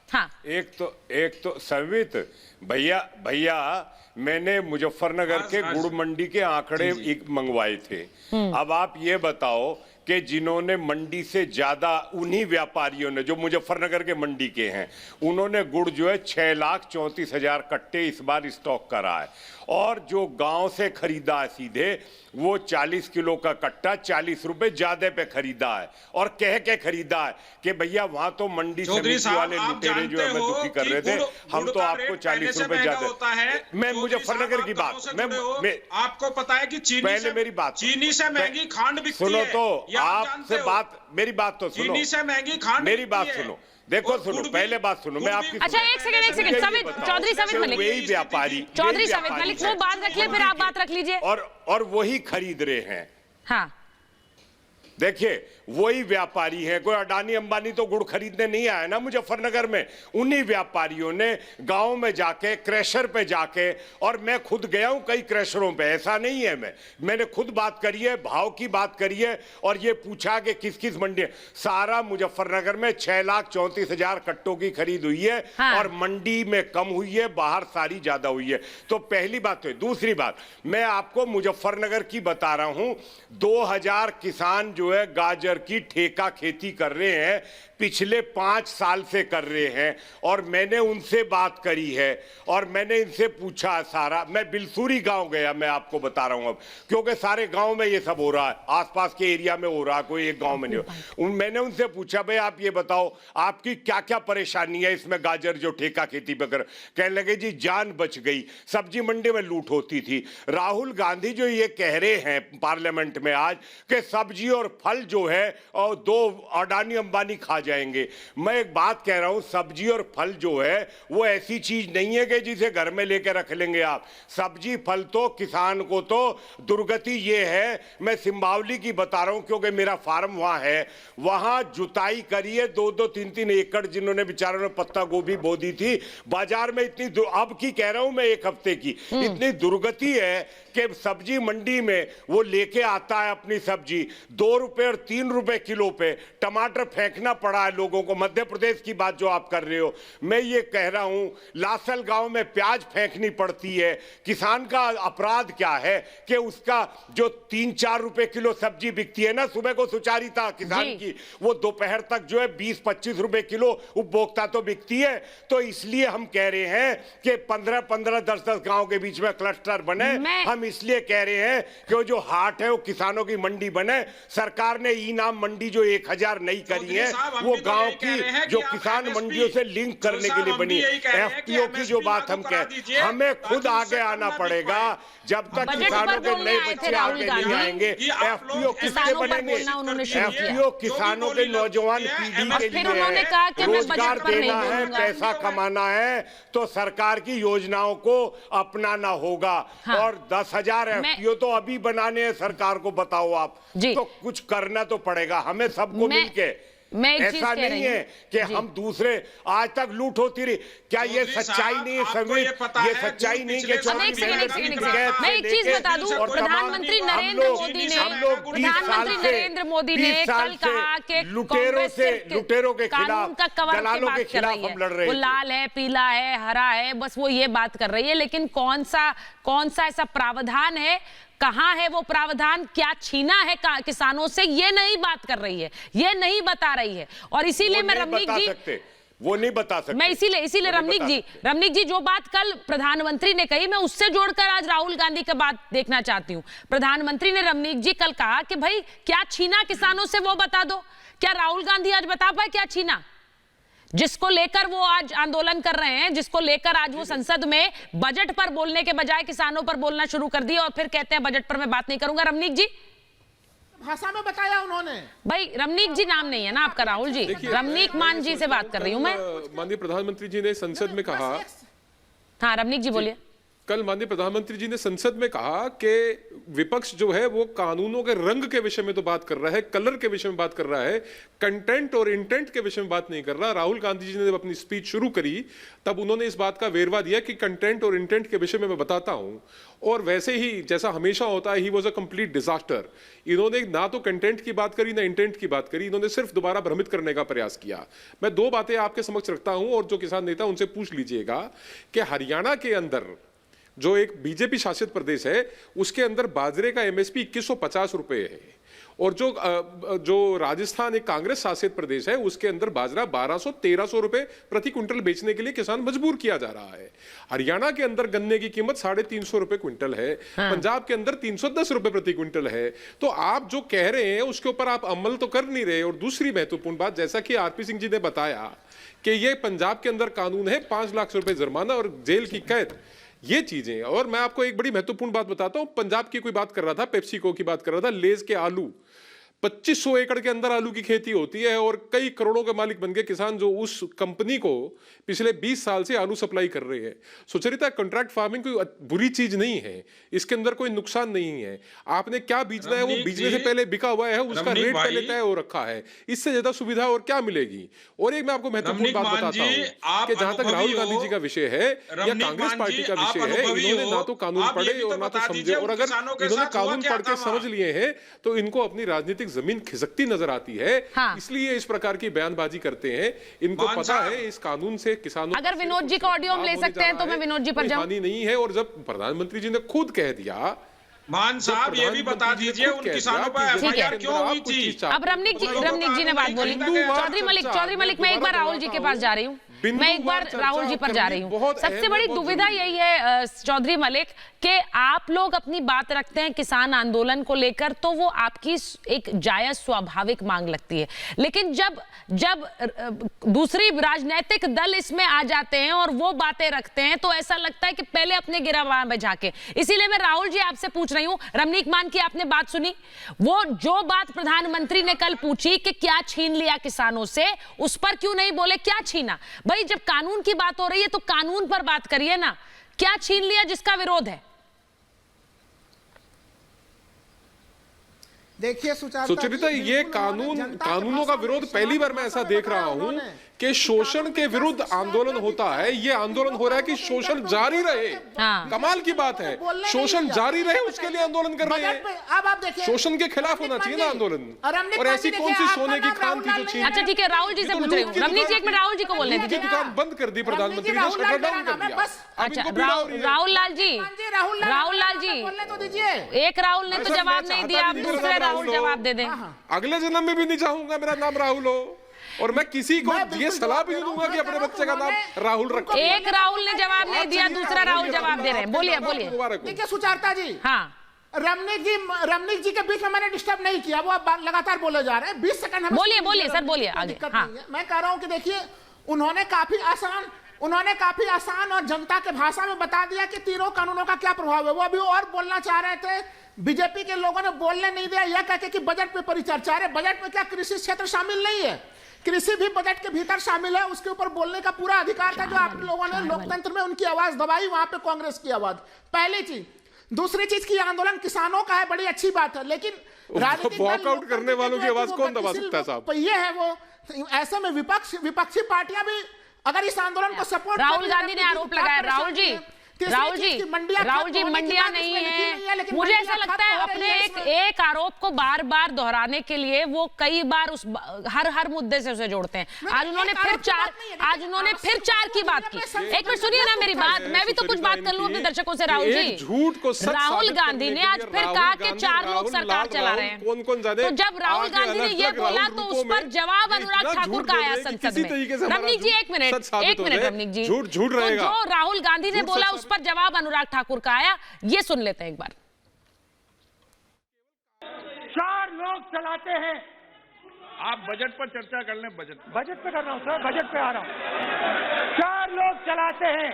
हाँ, एक तो संवित भैया मैंने मुजफ्फरनगर के गुड़ मंडी के आंकड़े मंगवाए थे। अब आप ये बताओ कि जिन्होंने मंडी से ज्यादा, उन्हीं व्यापारियों ने जो मुजफ्फरनगर के मंडी के हैं, उन्होंने गुड़ जो है 6,34,000 कट्टे इस बार स्टॉक करा है, और जो गांव से खरीदा है सीधे वो 40 किलो का कट्टा 40 रुपए ज्यादा पे खरीदा है, और कह के खरीदा है कि भैया वहां तो मंडी समिति वाले लुटेरे जो है दुखी कर रहे थे, हम तो आपको 40 रुपए ज्यादा। मैं मुजफ्फरनगर की बात, मैं आपको पता है कि चीनी पहले मेरी बात चीनी से महंगी खांड बिकती है। सुनो तो आपसे बात, मेरी बात तो सुनो, चीनी से महंगी खांड, मेरी बात सुनो, देखो सुनो, पहले बात सुनो, मैं आपकी। अच्छा एक सेकंड समित चौधरी समित मलिक, वही व्यापारी चौधरी समित मलिक वो बात रख ले, फिर आप बात रख लीजिए। और वही खरीद रहे हैं। हाँ देखिए वही व्यापारी हैं, कोई अडानी अंबानी तो गुड़ खरीदने नहीं आया ना मुजफ्फरनगर में। उन्हीं व्यापारियों ने गांव में जाके, क्रैशर पे जाके, और मैं खुद गया हूं कई क्रैशरों पे, ऐसा नहीं है मैंने खुद बात करी है, भाव की बात करी है, और ये पूछा कि किस किस मंडी। सारा मुजफ्फरनगर में 6,34,000 कट्टों की खरीद हुई है। हाँ। और मंडी में कम हुई है, बाहर सारी ज्यादा हुई है। तो पहली बात तो। दूसरी बात मैं आपको मुजफ्फरनगर की बता रहा हूं, 2000 किसान जो है गाजर की ठेका खेती कर रहे हैं, पिछले 5 साल से कर रहे हैं, और मैंने उनसे बात करी है, और मैंने इनसे पूछा सारा। मैं बिलसूरी गांव गया, मैं आपको बता रहा हूं अब, क्योंकि सारे गांव में ये सब हो रहा है, आसपास के एरिया में हो रहा है, कोई एक गांव में नहीं हो। मैंने उनसे पूछा भाई आप ये बताओ आपकी क्या क्या परेशानी है इसमें, गाजर जो ठेका खेती पे कर। कहने लगे जी जान बच गई, सब्जी मंडी में लूट होती थी। राहुल गांधी जो ये कह रहे हैं पार्लियामेंट में आज कि सब्जी और फल जो है और 2 अडानी अंबानी खा जाएंगे, मैं एक बात कह रहा हूं, सब्जी और फल जो है वो ऐसी चीज नहीं है कि जिसे घर में लेके रख लेंगे आप। सब्जी फल तो किसान को तो दुर्गति ये है, मैं सिंबावली की बता रहा हूं क्योंकि मेरा फार्म वहां है, वहां जुताई करिए 2-2, 3-3 एकड़ जिन्होंने बेचारों ने पत्ता गोभी बो दी थी, बाजार में इतनी अब की कह रहा हूं मैं 1 हफ्ते की, इतनी दुर्गति है कि सब्जी मंडी में वो लेके आता है अपनी सब्जी 2 रुपए और 3 रुपए किलो पे, टमाटर फेंकना पड़ा है लोगों को। मध्य प्रदेश की बात जो आप कर रहे हो, मैं ये कह रहा हूं लासल गांव में प्याज फेंकनी पड़ती है। किसान का अपराध क्या है कि उसका जो 3-4 रुपए किलो सब्जी बिकती है ना सुबह को, सुचारिता किसान की, वो दोपहर तक जो है 20-25 रुपए किलो उपभोक्ता तो बिकती है। तो इसलिए हम कह रहे हैं कि 15-15, 10-10 गांव के बीच में क्लस्टर बने। हम इसलिए कह रहे हैं कि वो जो हाट है वो किसानों की मंडी बने। सरकार ने ई-नाम मंडी जो 1000 नई करी है वो गांव की जो किसान मंडियों से लिंक करने के लिए बनी है। एफपीओ की जो बात हम कह, हमें खुद आगे आना पड़ेगा। जब तक किसानों के नए बच्चे आगे नहीं आएंगे, एफपीओ किसके बनेंगे? एफपीओ किसानों के नौजवान पीढ़ी के लिए है, रोजगार देना है, पैसा कमाना है, तो सरकार की योजनाओं को अपनाना होगा। और 10,000 एफपीओ तो अभी बनाने हैं सरकार को, बताओ आप, तो कुछ करना तो पड़ेगा हमें सबको मिलके। ऐसा नहीं है कि हम दूसरे, आज तक लूट होती रही, क्या ये सच्चाई नहीं है समीर? ये सच्चाई नहीं कि मैं एक चीज बता दूं, प्रधानमंत्री नरेंद्र मोदी ने कल कहा कि लुटेरों के खिलाफ, दलालों के खिलाफ हम लड़ रहे हैं। वो लाल है, पीला है, हरा है, बस वो ये बात कर रही है। लेकिन कौन सा ऐसा प्रावधान है, कहां है वो प्रावधान, क्या छीना है किसानों से, ये नहीं बात कर रही है, ये नहीं बता रही है। और इसीलिए मैं रमनीक जी, वो नहीं बता सकते, मैं इसीलिए रमनीक जी जो बात कल प्रधानमंत्री ने कही, मैं उससे जोड़कर आज राहुल गांधी की बात देखना चाहती हूं। प्रधानमंत्री ने, रमनीक जी, कल कहा कि भाई क्या छीना किसानों से वो बता दो। क्या राहुल गांधी आज बता पाए क्या छीना, जिसको लेकर वो आज आंदोलन कर रहे हैं, जिसको लेकर आज वो संसद में बजट पर बोलने के बजाय किसानों पर बोलना शुरू कर दिया, और फिर कहते हैं बजट पर मैं बात नहीं करूंगा। रमनीक जी भाषा में बताया उन्होंने। भाई रमनीक जी नाम नहीं है ना आपका, राहुल जी, रमनीक मान जी से बात कर रही हूं मैं। माननीय प्रधानमंत्री जी ने संसद में कहा, हाँ रमनीक जी बोलिए। कल माननीय प्रधानमंत्री जी ने संसद में कहा कि विपक्ष जो है वो कानूनों के रंग के विषय में तो बात कर रहा है, कलर के विषय में बात कर रहा है, कंटेंट और इंटेंट के विषय में बात नहीं कर रहा। राहुल गांधी जी ने जब अपनी स्पीच शुरू करी तब उन्होंने इस बात का वेरवा दिया कि कंटेंट और इंटेंट के विषय में मैं बताता हूं, और वैसे ही जैसा हमेशा होता है, he was a complete disaster. इन्होंने ना तो कंटेंट की बात करी ना इंटेंट की बात करी, इन्होंने सिर्फ दोबारा भ्रमित करने का प्रयास किया। मैं दो बातें आपके समक्ष रखता हूं और जो किसान नेता उनसे पूछ लीजिएगा कि हरियाणा के अंदर जो एक बीजेपी शासित प्रदेश है उसके अंदर बाजरे का एमएसपी 2150 रुपए है, और जो राजस्थान एक कांग्रेस शासित प्रदेश है उसके अंदर बाजरा 1200-1300 रुपए प्रति क्विंटल बेचने के लिए किसान मजबूर किया जा रहा है। हरियाणा के अंदर गन्ने की कीमत 350 रुपए क्विंटल है, पंजाब के अंदर 310 रुपए प्रति क्विंटल है। तो आप जो कह रहे हैं उसके ऊपर आप अमल तो कर नहीं रहे। और दूसरी महत्वपूर्ण बात, जैसा कि आरपी सिंह जी ने बताया कि ये पंजाब के अंदर कानून है 5 लाख रुपए जुर्माना और जेल की कैद, ये चीजें। और मैं आपको एक बड़ी महत्वपूर्ण बात बताता हूं, पंजाब की कोई बात कर रहा था, पेप्सिको की बात कर रहा था, लेज के आलू 2500 एकड़ के अंदर आलू की खेती होती है और कई करोड़ों के मालिक बन गए किसान जो उस कंपनी को पिछले 20 साल से आलू सप्लाई कर रहे हैं। सुचरिता, कॉन्ट्रैक्ट फार्मिंग कोई बुरी चीज नहीं है, इसके अंदर कोई नुकसान नहीं है। आपने क्या बीजना है वो बीजने से पहले बिका हुआ है, उसका रेट पहले तय हो रखा है, इससे ज्यादा सुविधा और क्या मिलेगी। और एक मैं आपको महत्वपूर्ण बात बताता हूँ कि जहां तक राहुल गांधी जी का विषय है या कांग्रेस पार्टी का विषय है, इन्होंने ना तो कानून पढ़े और ना तो समझे, और अगर इन्होंने कानून पढ़ के समझ लिए हैं तो इनको अपनी राजनीतिक जमीन खिसकती नजर आती है। इसलिए इस प्रकार की बयानबाजी करते हैं। इनको पता है इस कानून से किसानों, अगर विनोद जी का ऑडियो हम ले सकते हैं तो मैं विनोद जी पर जाऊं। हानि नहीं है। और जब प्रधानमंत्री जी ने खुद कह दिया, मान साहब ये भी बता दीजिए उन किसानों पर एफआईआर क्यों हुई थी। अब रमनीक जी ने बात बोली। चौधरी मलिक, मैं एक बार राहुल जी के पास जा रही हूँ, मैं एक बार राहुल जी पर जा रही हूँ। सबसे बड़ी दुविधा यही है चौधरी मलिक कि आप लोग अपनी बात रखते हैं किसान आंदोलन को लेकर, तो वो आपकी एक जायज स्वाभाविक मांग लगती है, लेकिन जब दूसरी राजनीतिक दल इसमें आ जाते हैं और वो बातें रखते हैं तो ऐसा लगता है कि पहले अपने गिरबान में झांके। इसीलिए मैं राहुल जी आपसे पूछ रही हूँ, रमनीक मान की आपने बात सुनी, वो जो बात प्रधानमंत्री ने कल पूछी कि क्या छीन लिया किसानों से, उस पर क्यों नहीं बोले क्या छीना? भाई जब कानून की बात हो रही है तो कानून पर बात करिए ना, क्या छीन लिया जिसका विरोध है? देखिए सुचरिता, ये कानूनों का विरोध पहली बार मैं ऐसा देख रहा हूं कि शोषण के विरुद्ध आंदोलन होता है। ये आंदोलन हो रहा है कि शोषण जारी रहे। कमाल की बात है, शोषण जारी रहे उसके लिए आंदोलन कर रहे हैं। अब आप देखिए, शोषण के खिलाफ होना चाहिए ना आंदोलन। और ऐसी कौन सी सोने की खान थी जो छीन? अच्छा ठीक है, राहुल जी से पूछ रही हूँ। रमनीक जी एक मिनट राहुल जी को बोलने दीजिए। दुकान बंद कर दी प्रधानमंत्री ने, शटर डाउन कर दिया। अच्छा राहुल लाल जी, एक राहुल ने तो जवाब नहीं दिया, आप दूसरे राहुल जवाब दे दें। अगले जन्म में भी नहीं चाहूंगा मेरा नाम राहुल हो, और मैं किसी को ये सलाह भी नहीं दूंगा कि अपने बच्चे का नाम राहुल रखो। एक राहुल ने जवाब नहीं दिया, दूसरा राहुल जवाब दे रहे हैं। बोलिए। देखिए सुचारता जी, हाँ, रमनीक जी के बीच में मैंने डिस्टर्ब नहीं किया, वो अब लगातार बोले जा रहे हैं। 20 सेकंड बोलिए सर, बोलिए आगे। हाँ, मैं कह रहा हूं कि देखिए, उन्होंने काफी आसान और जनता के भाषा में बता दिया कि तीनों कानूनों का क्या प्रभाव है। वो अभी और बोलना चाह रहे थे, बीजेपी के लोगों ने बोलने नहीं दिया, यह कहते कि बजट पे परिचर्चा है। बजट में क्या कृषि क्षेत्र शामिल नहीं है? कृषि भी बजट के भीतर शामिल है, उसके ऊपर बोलने का पूरा अधिकार था। जो आप लोगों ने लोकतंत्र में उनकी आवाज दबाई, वहां पे कांग्रेस की आवाज। पहली चीज। दूसरी चीज की आंदोलन किसानों का है, बड़ी अच्छी बात है, लेकिन वॉकआउट करने वालों की आवाज कौन दबा सकता है साहब? ये है वो, ऐसे में विपक्षी पार्टियां भी अगर इस आंदोलन को सपोर्ट। राहुल गांधी ने आरोप लगाया, राहुल जी मंडियां नहीं है। मुझे ऐसा लगता है अपने एक आरोप को बार बार दोहराने के लिए वो कई बार उस हर मुद्दे से उसे जोड़ते हैं। आज उन्होंने फिर चार की बात की। एक मिनट सुनिए ना मेरी बात, मैं भी तो कुछ बात कर लूं अपने दर्शकों से। राहुल जी, राहुल गांधी ने आज फिर कहा कि 4 लोग सरकार चला रहे हैं। तो जब राहुल गांधी ने ये बोला तो उस पर जवाब अनुराग ठाकुर का आया संसद में। रमनीक जी एक मिनट रमनीक जी, झूठ रहेगा। जो राहुल गांधी ने बोला उस पर जवाब अनुराग ठाकुर का आया, ये सुन लेते हैं एक बार। 4 लोग चलाते हैं। आप बजट पर चर्चा कर लें। बजट पे कर रहा हूं सर, बजट पे आ रहा हूं। 4 लोग चलाते हैं,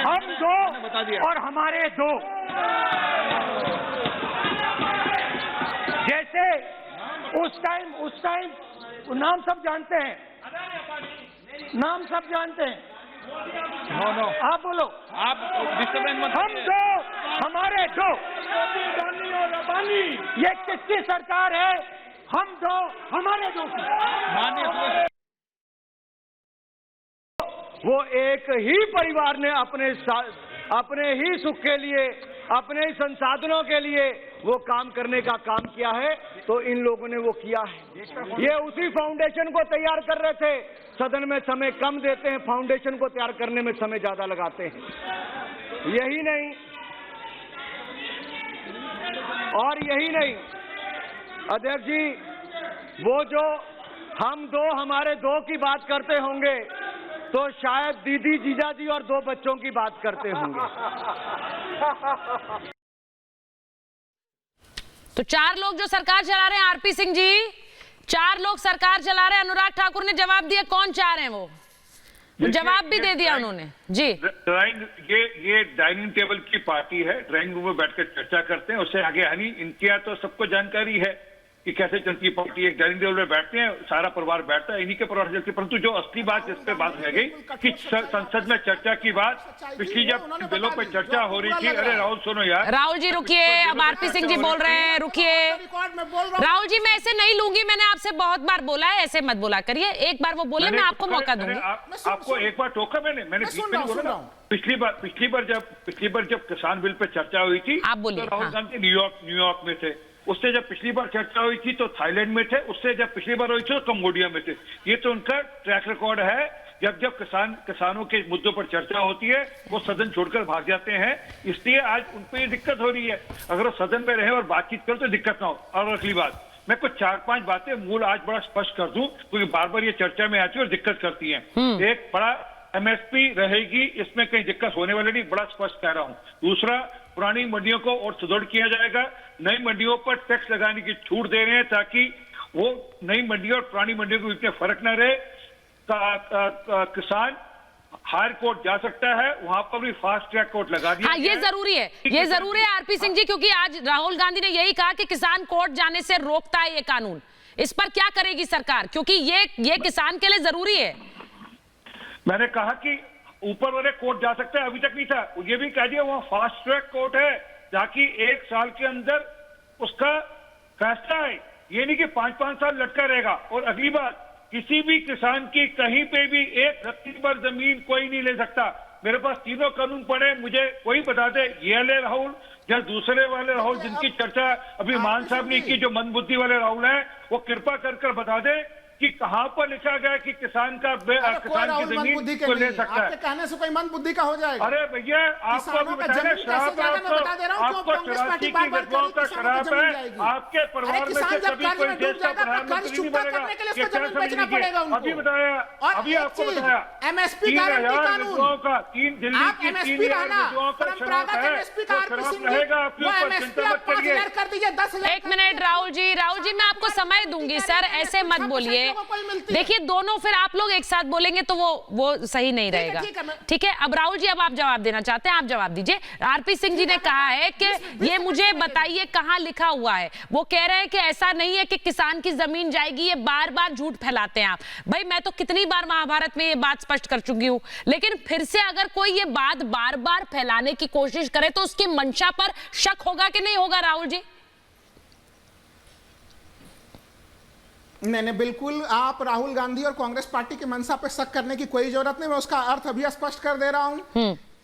हम 2 बता दिया और हमारे 2। जैसे उस टाइम नाम सब जानते हैं, आप बोलो, आप डिस्टर्बेंस मत। हम दो, हमारे दो, ये किसकी सरकार है? हम दो, हमारे दो। माननीय वो एक ही परिवार ने अपने ही सुख के लिए, अपने ही संसाधनों के लिए वो काम करने का काम किया है, तो इन लोगों ने वो किया है। ये उसी फाउंडेशन को तैयार कर रहे थे। सदन में समय कम देते हैं, फाउंडेशन को तैयार करने में समय ज्यादा लगाते हैं। यही नहीं, और यही नहीं अध्यक्ष जी, वो जो हम दो हमारे दो की बात करते होंगे तो शायद दीदी जीजा जी और दो बच्चों की बात करते होंगे। तो 4 लोग जो सरकार चला रहे हैं, आरपी सिंह जी, 4 लोग सरकार चला रहे हैं। अनुराग ठाकुर ने जवाब दिया कौन 4 हैं वो जवाब भी दे दिया उन्होंने जी। ये डाइनिंग टेबल की पार्टी है, ड्राइंग रूम में बैठकर चर्चा करते हैं, उससे आगे हनी इनके यहाँ तो सबको जानकारी है कि कैसे चलती है पार्टी। एक डाइनिंग टेबल में बैठते हैं, सारा परिवार बैठता है, इन्हीं के परिवार से चलती है। परंतु जो असली बात जिस पे बात रह गई कि संसद में चर्चा की बात, पिछली जब बिलों पे चर्चा हो रही थी, अरे राहुल सुनो यार। राहुल जी रुकिए, अब आरपी सिंह जी बोल रहे हैं, रुकिए। राहुल जी मैं ऐसे नहीं लूंगी, मैंने आपसे बहुत बार बोला है, ऐसे मत बोला करिए। एक बार वो बोले, मैं आपको मौका दूंगी। आपको एक बार टोका मैंने पिछली बार जब किसान बिल पे चर्चा हुई थी, आप बोलिए। राहुल गांधी न्यूयॉर्क में थे। उससे जब पिछली बार चर्चा हुई थी तो थाईलैंड में थे। उससे जब पिछली बार हुई थी तो कंबोडिया में थे। ये तो उनका ट्रैक रिकॉर्ड है। जब किसानों के मुद्दों पर चर्चा होती है वो सदन छोड़कर भाग जाते हैं। इसलिए आज उन पर ये दिक्कत हो रही है। अगर वो सदन में रहे और बातचीत करें तो दिक्कत ना हो। और अगली बात, मैं कुछ 4-5 बातें मूल आज बड़ा स्पष्ट कर दूं, क्योंकि बार बार ये चर्चा में आती है और दिक्कत करती है। एक बड़ा एमएसपी रहेगी, इसमें कहीं दिक्कत होने वाली नहीं, बड़ा स्पष्ट कह रहा हूं। दूसरा, पुरानी मंडियों को और सुदृढ़ किया जाएगा। नई मंडियों पर टैक्स लगाने की छूट दे रहे हैं ताकि वो नई मंडियों और पुरानी मंडियों को इतने फर्क न रहे। किसान हायर कोर्ट जा सकता है, वहां पर भी फास्ट ट्रैक कोर्ट लगा दिया। हाँ, ये जरूरी है, ये जरूरी है आरपी सिंह जी, क्योंकि आज राहुल गांधी ने यही कहा कि किसान कोर्ट जाने से रोकता है ये कानून। इस पर क्या करेगी सरकार, क्योंकि ये किसान के लिए जरूरी है। मैंने कहा कि ऊपर वाले कोर्ट जा सकते हैं, अभी तक नहीं था। ये भी कह दिया वहां फास्ट ट्रैक कोर्ट है ताकि 1 साल के अंदर उसका फैसला है। ये नहीं कि 5-5 साल लटका रहेगा। और अगली बात, किसी भी किसान की कहीं पे भी 1 रत्ती पर जमीन कोई नहीं ले सकता। मेरे पास तीनों कानून पड़े, मुझे कोई बता दे, ये वाले राहुल या दूसरे वाले राहुल जिनकी चर्चा अभी मान साहब ने की, जो मंदबुद्धि वाले राहुल हैं, वो कृपा कर बता दे कि कहां पर लिखा गया कि किसान की जमीन को ले सकता है। आपके कहने से कोई मंदबुद्धि का हो जाएगा? अरे भैया, आपको अभी बताया शराब आपको 84 की जगहों का शराब है। आपके परिवार में से कभी कोई देश का प्रधानमंत्री नहीं बनेगा। अभी बताया, अभी आपको बताया एमएसपी 3000 विधवाओं का, 3 दिल्ली की 3000 विधवाओं का शराब है, शराब रहेगा आपके ऊपर, चिंता मत करिए। 1 मिनट राहुल जी, मैं आपको समय दूंगी सर, ऐसे मत बोलिए। देखिए दोनों फिर आप लोग एक साथ बोलेंगे तो वो सही नहीं रहेगा। ठीक है, अब राहुल जी, अब आप जवाब देना चाहते हैं, आप जवाब दीजिए। आरपी सिंह जी ने कहा है कि ये मुझे बताइए कहां लिखा हुआ है। वो कह रहे हैं कि ऐसा नहीं है कि किसान की जमीन जाएगी, ये बार बार झूठ फैलाते हैं आप। भाई मैं तो कितनी बार महाभारत में ये बात स्पष्ट कर चुकी हूं, लेकिन फिर से अगर कोई ये बात बार बार फैलाने की कोशिश करे तो उसकी मंशा पर शक होगा कि नहीं होगा राहुल जी? नहीं, बिल्कुल आप राहुल गांधी और कांग्रेस पार्टी की मंशा पे शक करने की कोई जरूरत नहीं। मैं उसका अर्थ अभी स्पष्ट कर दे रहा हूं।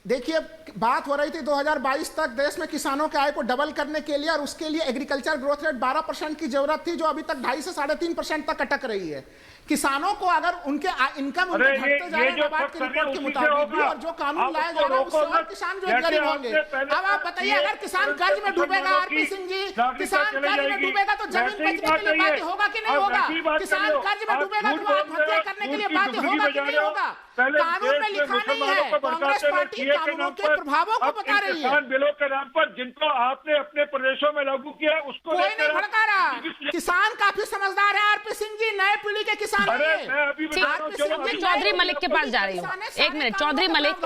देखिए, बात हो रही थी 2022 तक देश में किसानों के आय को डबल करने के लिए, और उसके लिए एग्रीकल्चर ग्रोथ रेट 12% की जरूरत थी, जो अभी तक 2.5 से 3.5% तक अटक रही है। किसानों को अगर उनके इनकम घटते जा रहे हैं नाबार्ड की रिपोर्ट के मुताबिक, और जो कानून लाया जा रहा है उससे और किसान जो गरीब होंगे। अब आप बताइए, अगर किसान कर्ज में डूबेगा, आरपी सिंह जी, किसान कर्ज में डूबेगा तो जमीन बेचने के लिए बाध्य होगा कि नहीं होगा? किसान कर्ज में डूबेगा तो आत्महत्या करने के लिए बाध्य होगा कि नहीं होगा? कानून में लिखा नहीं है। कांग्रेस पार्टी कानूनों के प्रभावों को बता रही है। बिलों के नाम पर जिनको आपने अपने प्रदेशों में लागू किया, उसको कोई नहीं भड़का रहा। किसान काफी समझदार है आरपी सिंह जी, नए पीढ़ी के किसान। चौधरी मलिक के पास जा रही हूँ, 1 मिनट। चौधरी मलिक,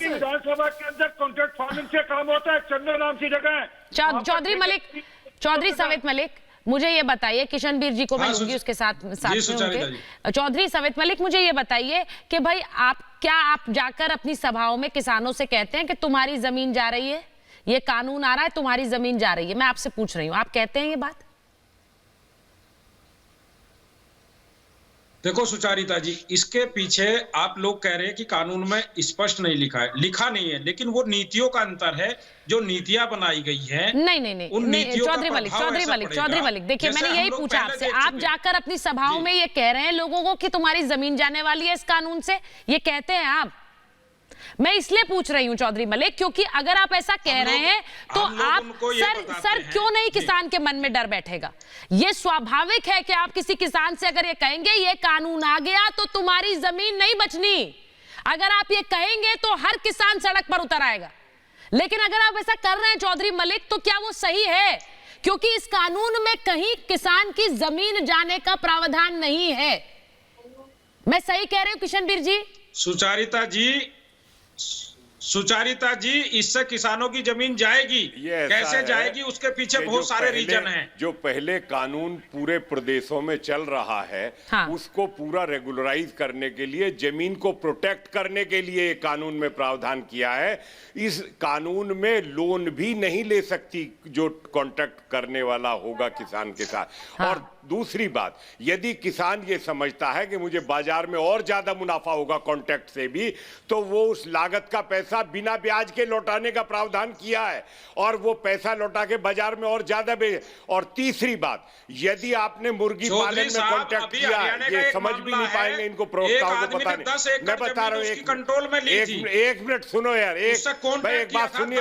विधानसभा के अंदर कॉन्ट्रैक्ट फार्मिंग से काम होता है, चंद्र नाम की जगह है। चौधरी मलिक, चौधरी सवेत मलिक, मुझे ये बताइए, किशनबीर जी को मैं लूंगी उसके साथ में उनके। चौधरी सवेत मलिक, मुझे ये बताइए कि भाई आप जाकर अपनी सभाओं में किसानों से कहते हैं कि तुम्हारी जमीन जा रही है, ये कानून आ रहा है, तुम्हारी जमीन जा रही है? मैं आपसे पूछ रही हूँ, आप कहते हैं ये बात? देखो सुचारिता जी, इसके पीछे आप लोग कह रहे हैं कि कानून में स्पष्ट नहीं लिखा है, लिखा नहीं है, लेकिन वो नीतियों का अंतर है, जो नीतियां बनाई गई हैं। नहीं, उन नीतियों चौधरी मलिक, देखिए मैंने यही पूछा आपसे, आप जाकर अपनी सभाओं में ये कह रहे हैं लोगों को कि तुम्हारी जमीन जाने वाली है इस कानून से, ये कहते हैं आप? मैं इसलिए पूछ रही हूं चौधरी मलिक, क्योंकि अगर आप ऐसा कह रहे हैं तो आप सर क्यों नहीं किसान के मन में डर बैठेगा? ये स्वाभाविक है कि आप किसी किसान से अगर ये कहेंगे ये कानून आ गया तो तुम्हारी जमीन नहीं बचनी, अगर आप ये कहेंगे तो हर किसान सड़क पर उतर आएगा। लेकिन अगर आप ऐसा कर रहे हैं चौधरी मलिक, तो क्या वो सही है? क्योंकि इस कानून में कहीं किसान की जमीन जाने का प्रावधान नहीं है। मैं सही कह रही हूं किशनबीर जी? सुचारिता जी, इससे किसानों की जमीन जाएगी, कैसे जाएगी उसके पीछे बहुत सारे रीजन हैं। जो पहले कानून पूरे प्रदेशों में चल रहा है, हाँ। उसको पूरा रेगुलराइज करने के लिए, जमीन को प्रोटेक्ट करने के लिए कानून में प्रावधान किया है। इस कानून में लोन भी नहीं ले सकती जो कॉन्ट्रैक्ट करने वाला होगा किसान के साथ, हाँ। और दूसरी बात, यदि किसान ये समझता है कि मुझे बाजार में और ज्यादा मुनाफा होगा कॉन्ट्रैक्ट से भी, तो वो उस लागत का पैसा बिना ब्याज के लौटाने का प्रावधान किया है, और वो पैसा लौटा के बाजार में और ज्यादा और तीसरी बात, यदि आपने मुर्गी पालन में कॉन्ट्रैक्ट किया, ये समझ भी नहीं पाएंगे इनको प्रवक्ताओं को पता नहीं, मैं बता रहा हूँ, कंट्रोल में एक मिनट सुनो यार, एक बात सुनिए,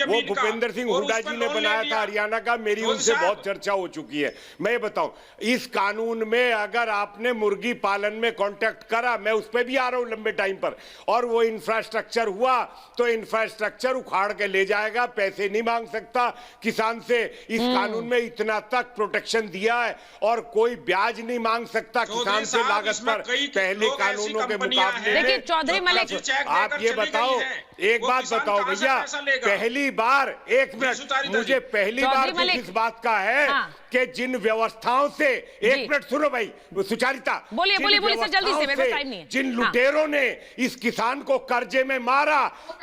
वो भूपेंद्र सिंह हुड्डा जी ने बनाया था हरियाणा का, मेरी उनसे बहुत चर्चा हो चुकी है। मैं बताऊं, इस कानून में अगर आपने मुर्गी पालन में कॉन्ट्रैक्ट करा, मैं उस पर भी आ रहा हूं लंबे टाइम पर, और वो इंफ्रास्ट्रक्चर हुआ तो इंफ्रास्ट्रक्चर उखाड़ के ले जाएगा, पैसे नहीं मांग सकता किसान से। इस कानून में इतना तक प्रोटेक्शन दिया है, और कोई ब्याज नहीं मांग सकता किसान से लागत पर, पहले कानूनों के मुकाबले में। चौधरी मलिक, आप ये बताओ, एक बात बताओ भैया, पहली बार, एक मिनट, मुझे पहली बार इस बात का है कि जिन व्यवस्थाओं से, एक मिनट सुनो भाई सुचारिता, बोलिए सर, जल्दी से, मेरे पास टाइम नहीं है। जिन लुटेरों ने इस किसान को कर्जे में मारा,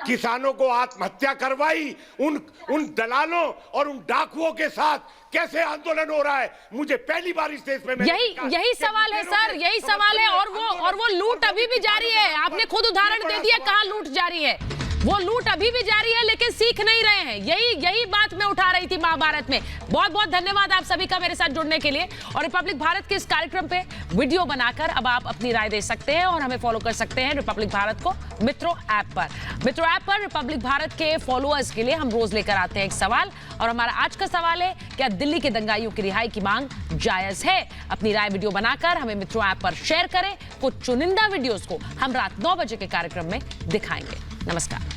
किसानों को आत्महत्या करवाई, उन दलालों और उन डाकुओं के साथ कैसे आंदोलन हो रहा है, मुझे पहली बार इस देश में यही सवाल है सर, यही सवाल है। और वो लूट अभी भी जारी है, आपने खुद उदाहरण दे दिया कहां लूट जारी है, वो लूट अभी भी जारी है, लेकिन सीख नहीं रहे हैं। यही बात मैं उठा रही थी महाभारत में। बहुत बहुत धन्यवाद आप सभी का मेरे साथ जुड़ने के लिए, और रिपब्लिक भारत के इस कार्यक्रम पे वीडियो बनाकर अब आप अपनी राय दे सकते हैं, और हमें फॉलो कर सकते हैं रिपब्लिक भारत को मित्रों ऐप पर। रिपब्लिक भारत के फॉलोअर्स के लिए हम रोज लेकर आते हैं एक सवाल, और हमारा आज का सवाल है, क्या दिल्ली के दंगाइयों की रिहाई की मांग जायज है? अपनी राय वीडियो बनाकर हमें मित्रों ऐप पर शेयर करें। कुछ चुनिंदा वीडियोस को हम रात 9 बजे के कार्यक्रम में दिखाएंगे। नमस्कार।